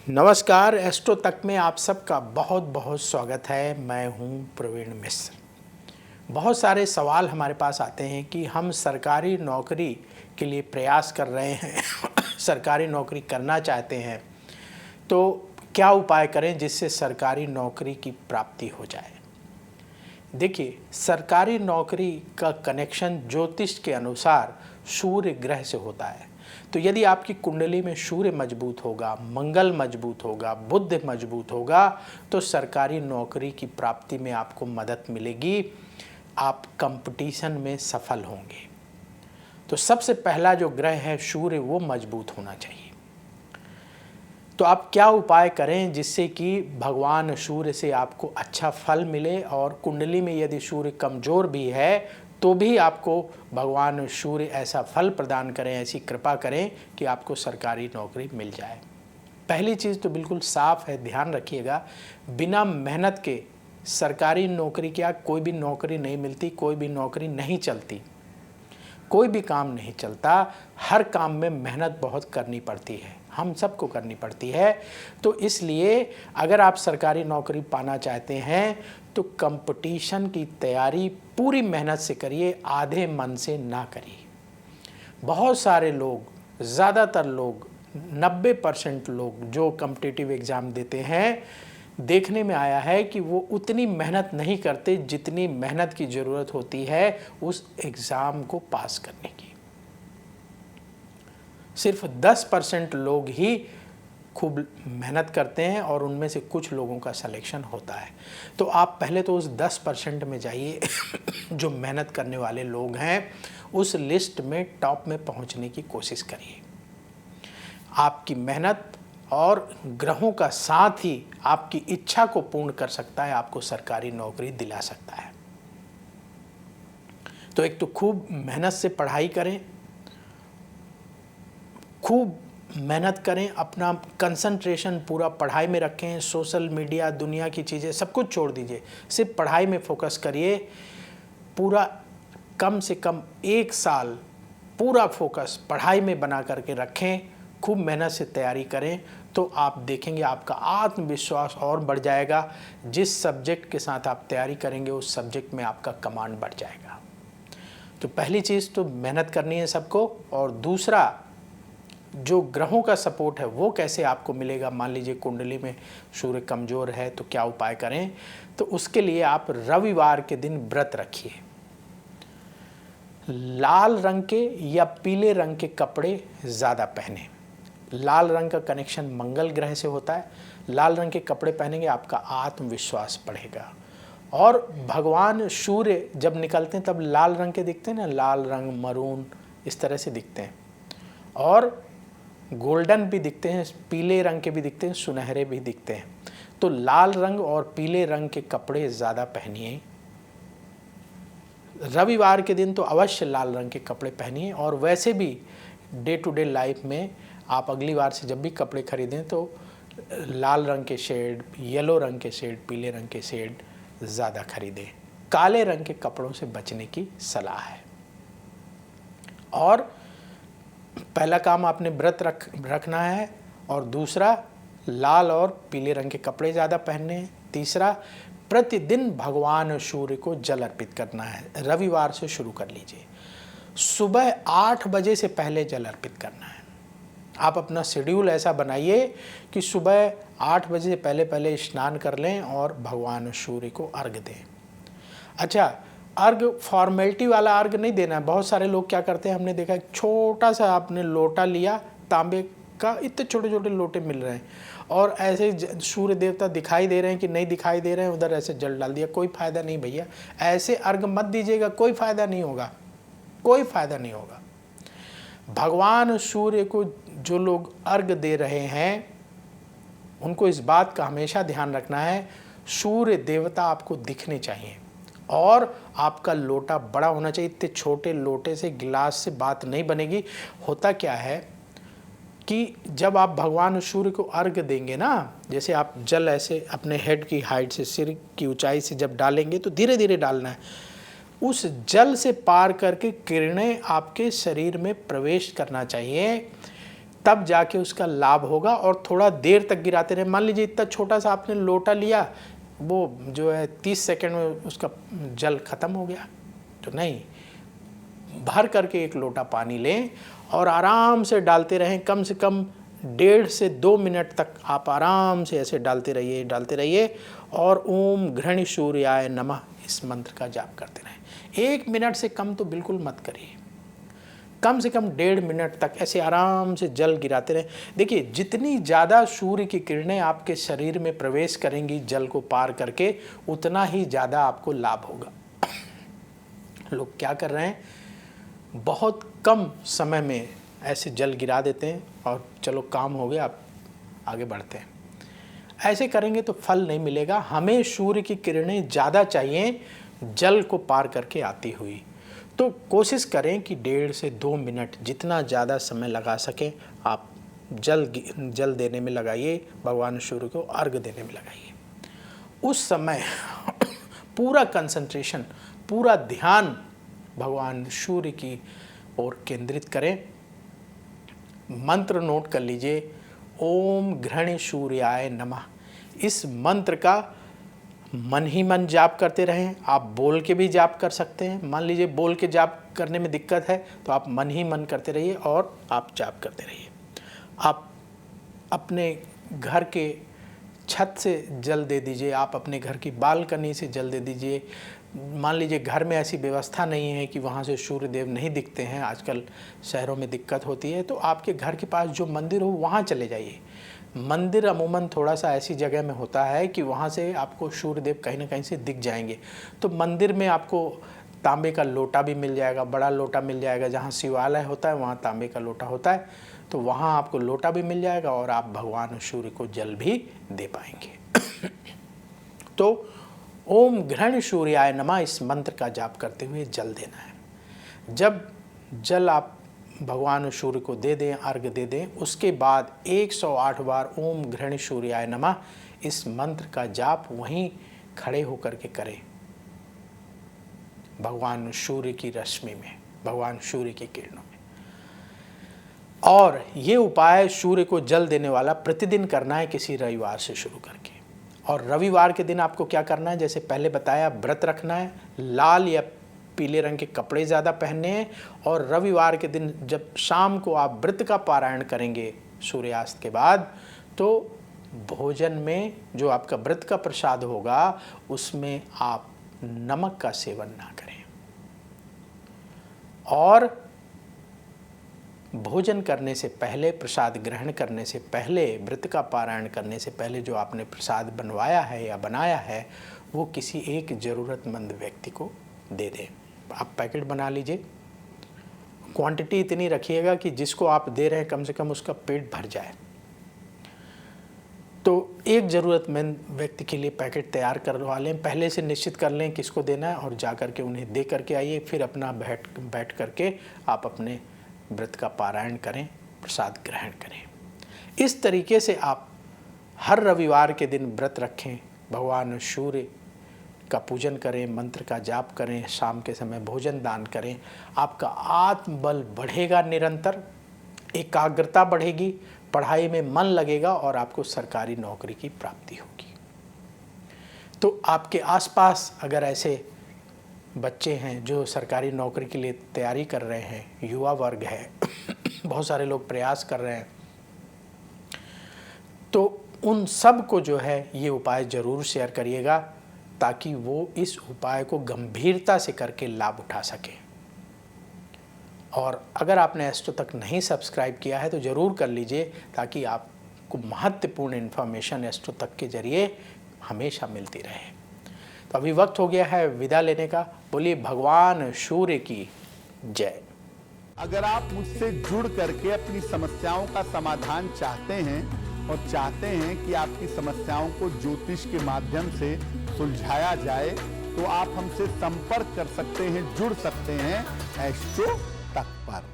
नमस्कार, एस्ट्रो तक में आप सबका बहुत बहुत स्वागत है। मैं हूं प्रवीण मिश्र। बहुत सारे सवाल हमारे पास आते हैं कि हम सरकारी नौकरी के लिए प्रयास कर रहे हैं सरकारी नौकरी करना चाहते हैं, तो क्या उपाय करें जिससे सरकारी नौकरी की प्राप्ति हो जाए। देखिए, सरकारी नौकरी का कनेक्शन ज्योतिष के अनुसार सूर्य ग्रह से होता है। तो यदि आपकी कुंडली में सूर्य मजबूत होगा, मंगल मजबूत होगा, बुध मजबूत होगा, तो सरकारी नौकरी की प्राप्ति में आपको मदद मिलेगी। आप कंपटीशन में सफल होंगे। तो सबसे पहला जो ग्रह है सूर्य, वो मजबूत होना चाहिए। तो आप क्या उपाय करें जिससे कि भगवान सूर्य से आपको अच्छा फल मिले, और कुंडली में यदि सूर्य कमज़ोर भी है तो भी आपको भगवान सूर्य ऐसा फल प्रदान करें, ऐसी कृपा करें कि आपको सरकारी नौकरी मिल जाए। पहली चीज़ तो बिल्कुल साफ है, ध्यान रखिएगा, बिना मेहनत के सरकारी नौकरी क्या कोई भी नौकरी नहीं मिलती, कोई भी नौकरी नहीं चलती, कोई भी काम नहीं चलता। हर काम में मेहनत बहुत करनी पड़ती है, हम सबको करनी पड़ती है। तो इसलिए अगर आप सरकारी नौकरी पाना चाहते हैं तो कंपटीशन की तैयारी पूरी मेहनत से करिए, आधे मन से ना करिए। बहुत सारे लोग, ज़्यादातर लोग, 90% लोग जो कॉम्पिटिटिव एग्ज़ाम देते हैं, देखने में आया है कि वो उतनी मेहनत नहीं करते जितनी मेहनत की ज़रूरत होती है उस एग्ज़ाम को पास करने की। सिर्फ 10% लोग ही खूब मेहनत करते हैं और उनमें से कुछ लोगों का सिलेक्शन होता है। तो आप पहले तो उस 10% में जाइए जो मेहनत करने वाले लोग हैं, उस लिस्ट में टॉप में पहुंचने की कोशिश करिए। आपकी मेहनत और ग्रहों का साथ ही आपकी इच्छा को पूर्ण कर सकता है, आपको सरकारी नौकरी दिला सकता है। तो एक तो खूब मेहनत से पढ़ाई करें, खूब मेहनत करें, अपना कंसंट्रेशन पूरा पढ़ाई में रखें। सोशल मीडिया, दुनिया की चीज़ें सब कुछ छोड़ दीजिए, सिर्फ पढ़ाई में फोकस करिए। पूरा कम से कम 1 साल पूरा फोकस पढ़ाई में बना करके रखें, खूब मेहनत से तैयारी करें, तो आप देखेंगे आपका आत्मविश्वास और बढ़ जाएगा। जिस सब्जेक्ट के साथ आप तैयारी करेंगे उस सब्जेक्ट में आपका कमांड बढ़ जाएगा। तो पहली चीज़ तो मेहनत करनी है सबको। और दूसरा, जो ग्रहों का सपोर्ट है वो कैसे आपको मिलेगा। मान लीजिए कुंडली में सूर्य कमज़ोर है तो क्या उपाय करें। तो उसके लिए आप रविवार के दिन व्रत रखिए। लाल रंग के या पीले रंग के कपड़े ज़्यादा पहने। लाल रंग का कनेक्शन मंगल ग्रह से होता है। लाल रंग के कपड़े पहनेंगे आपका आत्मविश्वास बढ़ेगा। और भगवान सूर्य जब निकलते हैं तब लाल रंग के दिखते हैं ना, लाल रंग, मरून, इस तरह से दिखते हैं। और गोल्डन भी दिखते हैं, पीले रंग के भी दिखते हैं, सुनहरे भी दिखते हैं। तो लाल रंग और पीले रंग के कपड़े ज़्यादा पहनिए। रविवार के दिन तो अवश्य लाल रंग के कपड़े पहनिए। और वैसे भी डे टू डे लाइफ में आप अगली बार से जब भी कपड़े खरीदें तो लाल रंग के शेड, येलो रंग के शेड, पीले रंग के शेड ज़्यादा खरीदें। काले रंग के कपड़ों से बचने की सलाह है। और पहला काम आपने व्रत रखना है, और दूसरा लाल और पीले रंग के कपड़े ज़्यादा पहनने हैं। तीसरा, प्रतिदिन भगवान सूर्य को जल अर्पित करना है। रविवार से शुरू कर लीजिए, सुबह 8 बजे से पहले जल अर्पित करना है। आप अपना शेड्यूल ऐसा बनाइए कि सुबह 8 बजे से पहले पहले स्नान कर लें और भगवान सूर्य को अर्घ दें। अच्छा, अर्घ फॉर्मेलिटी वाला अर्घ नहीं देना है। बहुत सारे लोग क्या करते हैं, हमने देखा, छोटा सा आपने लोटा लिया, तांबे का, इतने छोटे छोटे लोटे मिल रहे हैं, और ऐसे सूर्य देवता दिखाई दे रहे हैं कि नहीं दिखाई दे रहे हैं, उधर ऐसे जल डाल दिया। कोई फ़ायदा नहीं भैया, ऐसे अर्घ मत दीजिएगा, कोई फ़ायदा नहीं होगा, कोई फ़ायदा नहीं होगा। भगवान सूर्य को जो लोग अर्घ दे रहे हैं उनको इस बात का हमेशा ध्यान रखना है, सूर्य देवता आपको दिखने चाहिए और आपका लोटा बड़ा होना चाहिए। इतने छोटे लोटे से, गिलास से बात नहीं बनेगी। होता क्या है कि जब आप भगवान सूर्य को अर्घ देंगे ना, जैसे आप जल ऐसे अपने हेड की हाइट से, सिर की ऊंचाई से जब डालेंगे तो धीरे धीरे डालना है। उस जल से पार करके किरणें आपके शरीर में प्रवेश करना चाहिए। तब जाके उसका लाभ होगा। और थोड़ा देर तक गिराते रहे। मान लीजिए इतना छोटा सा आपने लोटा लिया, वो जो है 30 सेकंड में उसका जल खत्म हो गया, तो नहीं, भर करके एक लोटा पानी लें और आराम से डालते रहें। कम से कम 1.5 से 2 मिनट तक आप आराम से ऐसे डालते रहिए और ओम घृण सूर्याय नमः इस मंत्र का जाप करते रहें। 1 मिनट से कम तो बिल्कुल मत करिए, कम से कम 1.5 मिनट तक ऐसे आराम से जल गिराते रहें। देखिए, जितनी ज़्यादा सूर्य की किरणें आपके शरीर में प्रवेश करेंगी जल को पार करके, उतना ही ज़्यादा आपको लाभ होगा। लोग क्या कर रहे हैं, बहुत कम समय में ऐसे जल गिरा देते हैं और चलो काम हो गया, आप आगे बढ़ते हैं। ऐसे करेंगे तो फल नहीं मिलेगा। हमें सूर्य की किरणें ज़्यादा चाहिए जल को पार करके आती हुई। तो कोशिश करें कि 1.5 से 2 मिनट, जितना ज़्यादा समय लगा सकें आप जल देने में लगाइए, भगवान सूर्य को अर्घ देने में लगाइए। उस समय पूरा कंसंट्रेशन, पूरा ध्यान भगवान सूर्य की ओर केंद्रित करें। मंत्र नोट कर लीजिए, ओम घृण सूर्याय नमः। इस मंत्र का मन ही मन जाप करते रहें। आप बोल के भी जाप कर सकते हैं। मान लीजिए बोल के जाप करने में दिक्कत है तो आप मन ही मन करते रहिए और आप जाप करते रहिए। आप अपने घर के छत से जल दे दीजिए, आप अपने घर की बालकनी से जल दे दीजिए। मान लीजिए घर में ऐसी व्यवस्था नहीं है कि वहाँ से सूर्य देव नहीं दिखते हैं, आजकल शहरों में दिक्कत होती है, तो आपके घर के पास जो मंदिर हो वहाँ चले जाइए। मंदिर अमूमन थोड़ा सा ऐसी जगह में होता है कि वहाँ से आपको सूर्य देव कहीं ना कहीं से दिख जाएंगे। तो मंदिर में आपको तांबे का लोटा भी मिल जाएगा, बड़ा लोटा मिल जाएगा। जहाँ शिवालय होता है वहाँ तांबे का लोटा होता है, तो वहाँ आपको लोटा भी मिल जाएगा और आप भगवान सूर्य को जल भी दे पाएंगे। तो ओम घृण सूर्याय नमः इस मंत्र का जाप करते हुए जल देना है। जब जल आप भगवान सूर्य को दे दें, अर्घ दे दें, उसके बाद 108 बार ओम घृण सूर्याय नमः इस मंत्र का जाप वहीं खड़े होकर के करें, भगवान सूर्य की रश्मि में, भगवान सूर्य की किरणों में। और ये उपाय सूर्य को जल देने वाला प्रतिदिन करना है, किसी रविवार से शुरू करके। और रविवार के दिन आपको क्या करना है, जैसे पहले बताया, व्रत रखना है, लाल या पीले रंग के कपड़े ज़्यादा पहनने हैं। और रविवार के दिन जब शाम को आप व्रत का पारायण करेंगे सूर्यास्त के बाद, तो भोजन में जो आपका व्रत का प्रसाद होगा उसमें आप नमक का सेवन ना करें। और भोजन करने से पहले, प्रसाद ग्रहण करने से पहले, व्रत का पारायण करने से पहले जो आपने प्रसाद बनवाया है या बनाया है वो किसी एक ज़रूरतमंद व्यक्ति को दे दें। आप पैकेट बना लीजिए, क्वांटिटी इतनी रखिएगा कि जिसको आप दे रहे हैं कम से कम उसका पेट भर जाए। तो एक ज़रूरतमंद व्यक्ति के लिए पैकेट तैयार करवा लें, पहले से निश्चित कर लें किसको देना है और जा कर के उन्हें दे करके आइए। फिर अपना बैठ करके आप अपने व्रत का पारायण करें, प्रसाद ग्रहण करें। इस तरीके से आप हर रविवार के दिन व्रत रखें, भगवान सूर्य का पूजन करें, मंत्र का जाप करें, शाम के समय भोजन दान करें। आपका आत्मबल बढ़ेगा, निरंतर एकाग्रता बढ़ेगी, पढ़ाई में मन लगेगा और आपको सरकारी नौकरी की प्राप्ति होगी। तो आपके आसपास अगर ऐसे बच्चे हैं जो सरकारी नौकरी के लिए तैयारी कर रहे हैं, युवा वर्ग है, बहुत सारे लोग प्रयास कर रहे हैं, तो उन सब को जो है ये उपाय ज़रूर शेयर करिएगा ताकि वो इस उपाय को गंभीरता से करके लाभ उठा सकें। और अगर आपने एस्ट्रो तक नहीं सब्सक्राइब किया है तो ज़रूर कर लीजिए ताकि आपको महत्वपूर्ण इन्फॉर्मेशन एस्ट्रो तक के जरिए हमेशा मिलती रहे। तो अभी वक्त हो गया है विदा लेने का। बोलिए भगवान सूर्य की जय। अगर आप मुझसे जुड़ करके अपनी समस्याओं का समाधान चाहते हैं और चाहते हैं कि आपकी समस्याओं को ज्योतिष के माध्यम से सुलझाया जाए तो आप हमसे संपर्क कर सकते हैं, जुड़ सकते हैं एस्ट्रो तक पर।